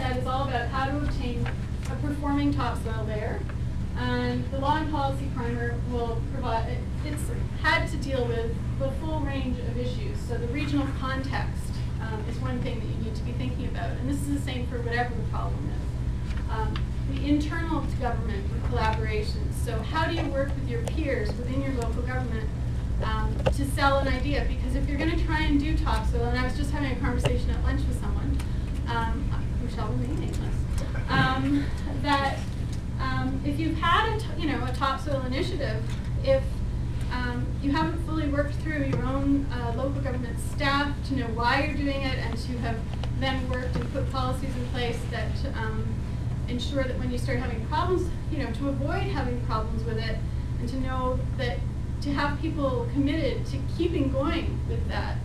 set is all about how to obtain a performing topsoil layer. And the law and policy primer will provide, it's had to deal with the full range of issues. So the regional context is one thing that you need to be thinking about. And this is the same for whatever the problem is. The internal to government collaborations. So how do you work with your peers within your local government to sell an idea? Because if you're going to try and do topsoil, and I was just having a conversation at lunch with someone, who shall remain nameless, that if you've had a topsoil initiative, if you haven't fully worked through your own local government staff to know why you're doing it, and to have then worked and put policies in place that ensure that when you start having problems, to avoid having problems with it, and to know that to have people committed to keeping going with that,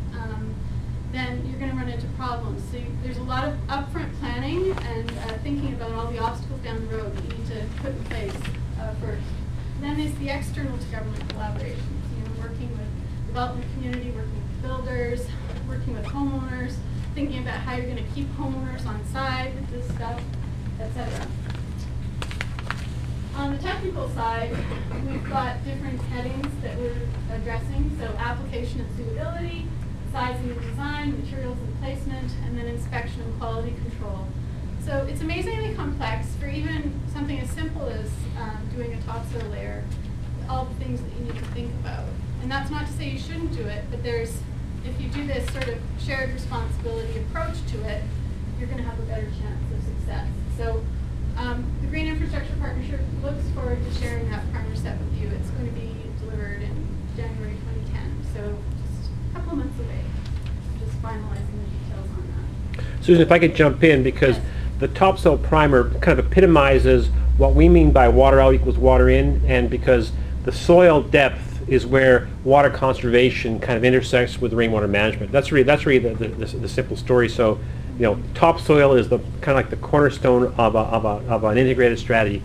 then you're going to run into problems. So there's a lot of upfront planning and thinking about all the obstacles down the road that you need to put in place first. And then there's the external to government collaborations, working with development community, working with builders, working with homeowners, thinking about how you're going to keep homeowners on side with this stuff, etc. On the technical side, we've got different headings that we're addressing. So application and suitability, sizing and design, materials and placement, and then inspection and quality control. So it's amazingly complex for even something as simple as doing a topsoil layer, all the things that you need to think about. And that's not to say you shouldn't do it, but if you do this sort of shared responsibility approach to it, you're going to have a better chance of success. So the Green Infrastructure Partnership looks forward to sharing that primer set with you. It's going to be delivered in January 2010, so just a couple of months away. Just finalizing the details on that. Susan, if I could jump in, because the topsoil primer kind of epitomizes what we mean by water out equals water in, and because the soil depth is where water conservation kind of intersects with rainwater management. That's really the simple story. So, topsoil is the kind of like the cornerstone of an integrated strategy.